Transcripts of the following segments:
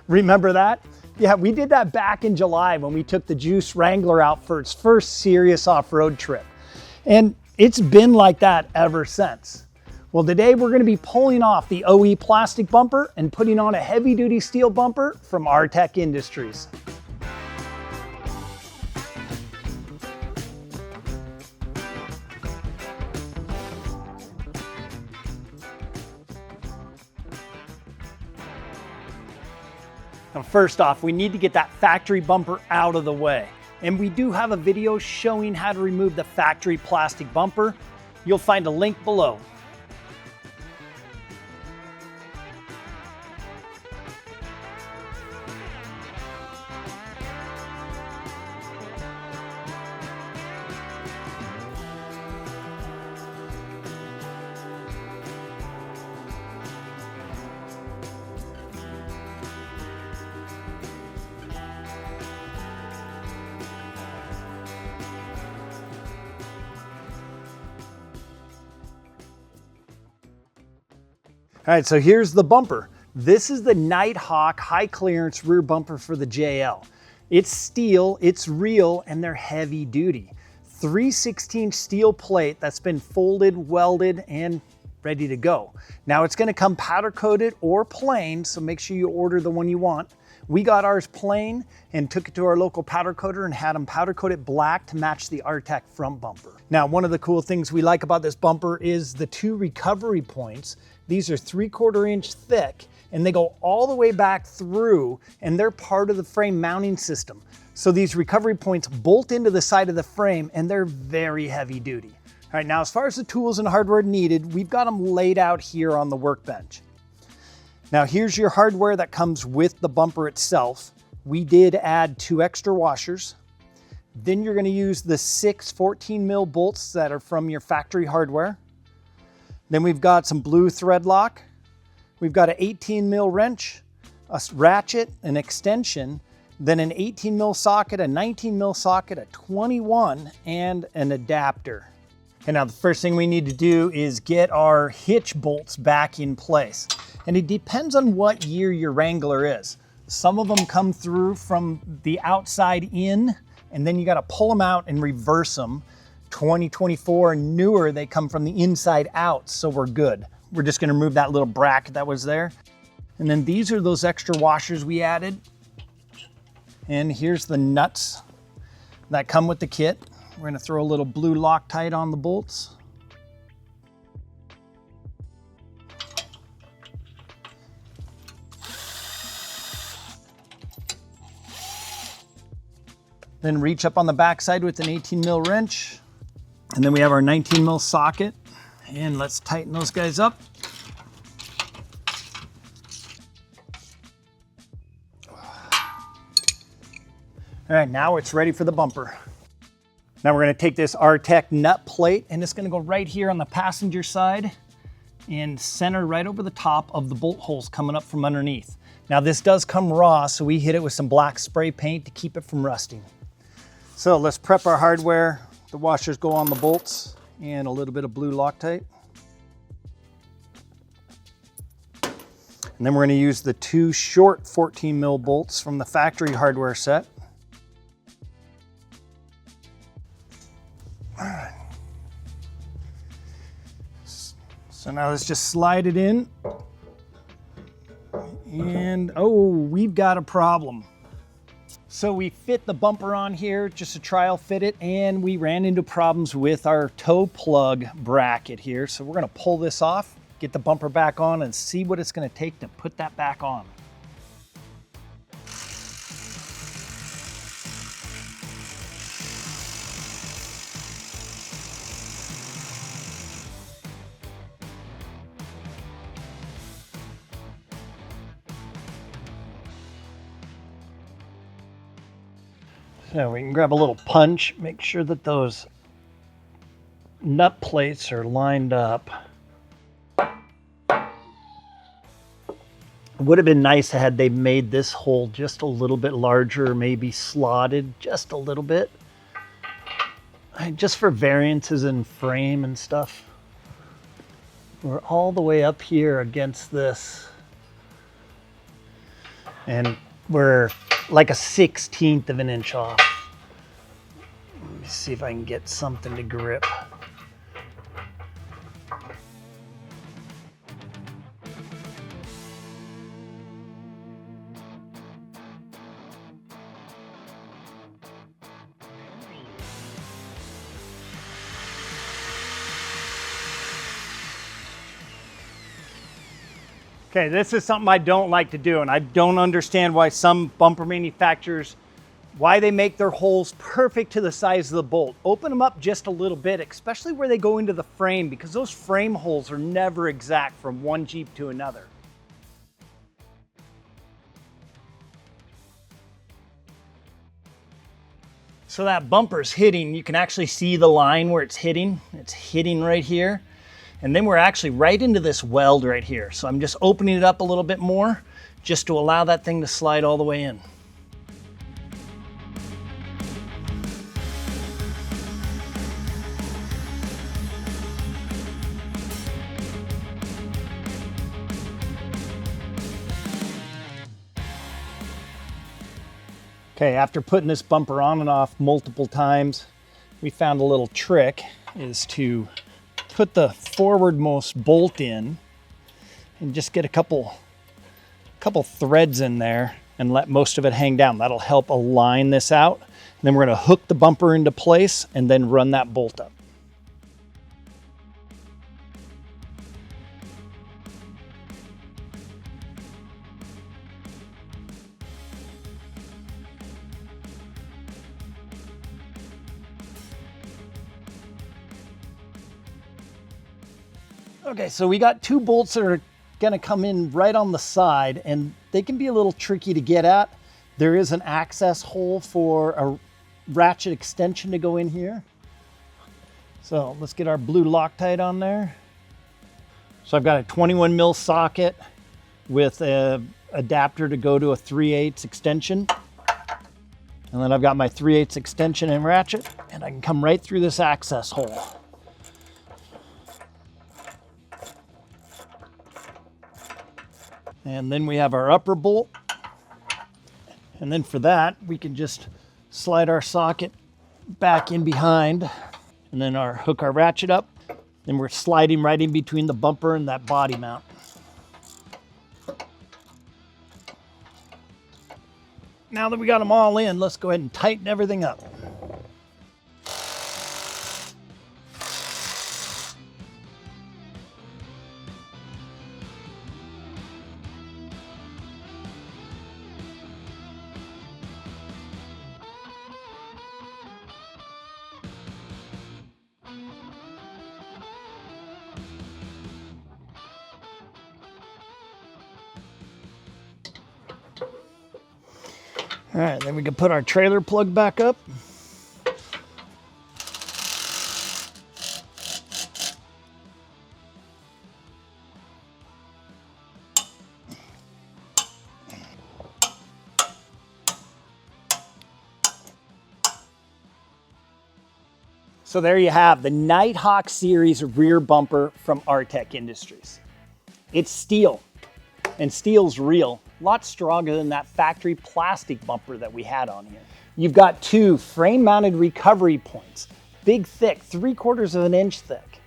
Remember that? Yeah, we did that back in July when we took the Jeep Wrangler out for its first serious off-road trip. And it's been like that ever since. Well, today we're going to be pulling off the OE plastic bumper and putting on a heavy-duty steel bumper from Artec Industries. Now, first off, we need to get that factory bumper out of the way. And we do have a video showing how to remove the factory plastic bumper. You'll find a link below. All right, so here's the bumper. This is the Nighthawk high clearance rear bumper for the JL. It's steel, it's real, and they're heavy duty. 3/16 steel plate that's been folded, welded, and ready to go. Now it's gonna come powder coated or plain, so make sure you order the one you want. We got ours plain and took it to our local powder coater and had them powder coat it black to match the Artec front bumper. Now, one of the cool things we like about this bumper is the two recovery points. These are 3/4 inch thick and they go all the way back through and they're part of the frame mounting system. So these recovery points bolt into the side of the frame and they're very heavy duty. All right, now as far as the tools and hardware needed, we've got them laid out here on the workbench. Now here's your hardware that comes with the bumper itself. We did add 2 extra washers. Then you're gonna use the 6 14 mm bolts that are from your factory hardware. Then we've got some blue thread lock. We've got an 18 mm wrench, a ratchet, an extension, then an 18 mm socket, a 19 mm socket, a 21, and an adapter. And now the first thing we need to do is get our hitch bolts back in place. And it depends on what year your Wrangler is. Some of them come through from the outside in, and then you gotta pull them out and reverse them. 2024 and newer, they come from the inside out, so we're good. We're just gonna remove that little bracket that was there. And then these are those extra washers we added. And here's the nuts that come with the kit. We're gonna throw a little blue Loctite on the bolts. Then reach up on the backside with an 18 mm wrench. And then we have our 19 mm socket. And let's tighten those guys up. All right, now it's ready for the bumper. Now we're gonna take this Artec nut plate and it's gonna go right here on the passenger side and center right over the top of the bolt holes coming up from underneath. Now this does come raw, so we hit it with some black spray paint to keep it from rusting. So let's prep our hardware. The washers go on the bolts and a little bit of blue Loctite. And then we're gonna use the 2 short 14 mm bolts from the factory hardware set. All right. So now let's just slide it in. And oh, we've got a problem. So we fit the bumper on here, just to trial fit it, and we ran into problems with our toe plug bracket here. So we're gonna pull this off, get the bumper back on, and see what it's gonna take to put that back on. So we can grab a little punch, make sure that those nut plates are lined up. It would have been nice had they made this hole just a little bit larger, maybe slotted just a little bit. Just for variances in frame and stuff. We're all the way up here against this. And we're like a 1/16 of an inch off. Let me see if I can get something to grip. Okay, this is something I don't like to do, and I don't understand why some bumper manufacturers, why they make their holes perfect to the size of the bolt. Open them up just a little bit, especially where they go into the frame, because those frame holes are never exact from one Jeep to another. So that bumper's hitting, you can actually see the line where it's hitting. It's hitting right here. And then we're actually right into this weld right here. So I'm just opening it up a little bit more just to allow that thing to slide all the way in. Okay, after putting this bumper on and off multiple times, we found a little trick is to put the forwardmost bolt in and just get a couple threads in there and let most of it hang down. That'll help align this out. And then we're going to hook the bumper into place and then run that bolt up. Okay, so we got two bolts that are gonna come in right on the side, and they can be a little tricky to get at. There is an access hole for a ratchet extension to go in here. So let's get our blue Loctite on there. So I've got a 21 mil socket with an adapter to go to a 3/8 extension. And then I've got my 3/8 extension and ratchet, and I can come right through this access hole. And then we have our upper bolt. And then for that, we can just slide our socket back in behind and then hook our ratchet up. Then we're sliding right in between the bumper and that body mount. Now that we got them all in, let's go ahead and tighten everything up. All right, then we can put our trailer plug back up. So there you have the Nighthawk series rear bumper from Artec Industries. It's steel, and steel's real. A lot stronger than that factory plastic bumper that we had on here. You've got two frame-mounted recovery points, big, thick, 3/4 of an inch thick.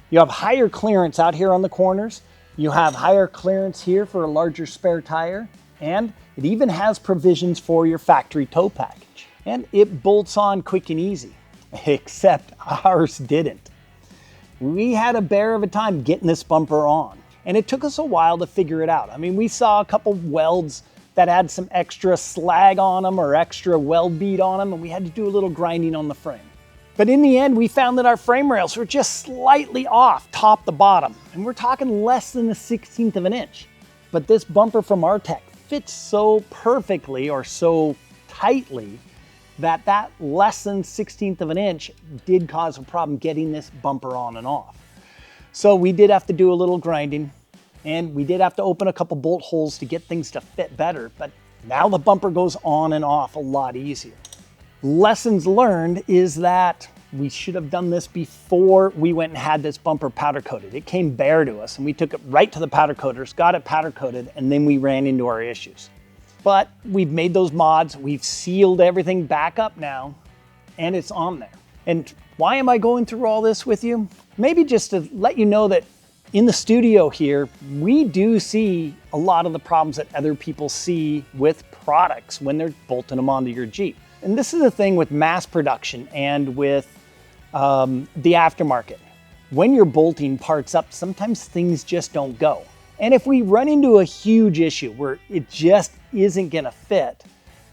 You have higher clearance out here on the corners. You have higher clearance here for a larger spare tire, and it even has provisions for your factory tow package. And it bolts on quick and easy, except ours didn't. We had a bear of a time getting this bumper on. And it took us a while to figure it out. I mean, we saw a couple welds that had some extra slag on them or extra weld bead on them, and we had to do a little grinding on the frame. But in the end, we found that our frame rails were just slightly off top to bottom, and we're talking less than a 1/16 of an inch. But this bumper from Artec fits so perfectly or so tightly that less than 1/16 of an inch did cause a problem getting this bumper on and off. So we did have to do a little grinding, and we did have to open a couple bolt holes to get things to fit better, but now the bumper goes on and off a lot easier. Lessons learned is that we should have done this before we went and had this bumper powder coated. It came bare to us, and we took it right to the powder coaters, got it powder coated, and then we ran into our issues. But we've made those mods, we've sealed everything back up now, and it's on there. And why am I going through all this with you? Maybe just to let you know that in the studio here, we do see a lot of the problems that other people see with products when they're bolting them onto your Jeep. And this is the thing with mass production and with the aftermarket. When you're bolting parts up, sometimes things just don't go. And if we run into a huge issue where it just isn't gonna fit,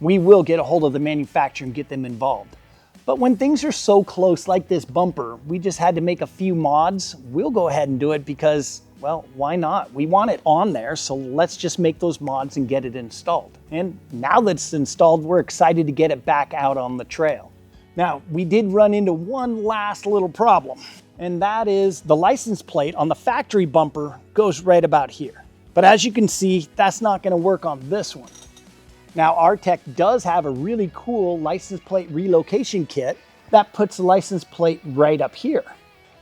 we will get a hold of the manufacturer and get them involved. But when things are so close, like this bumper, we just had to make a few mods, we'll go ahead and do it because, well, why not? We want it on there, so let's just make those mods and get it installed. And now that it's installed, we're excited to get it back out on the trail. Now, we did run into one last little problem, and that is the license plate on the factory bumper goes right about here. But as you can see, that's not gonna work on this one. Now, Artec does have a really cool license plate relocation kit that puts the license plate right up here.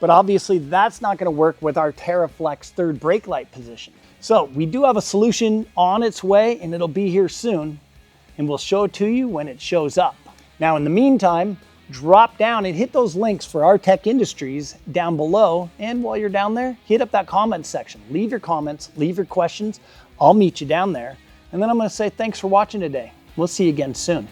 But obviously that's not gonna work with our TerraFlex third brake light position. So we do have a solution on its way, and it'll be here soon, and we'll show it to you when it shows up. Now, in the meantime, drop down and hit those links for Artec Industries down below. And while you're down there, hit up that comment section. Leave your comments, leave your questions. I'll meet you down there. And then I'm gonna say thanks for watching today. We'll see you again soon.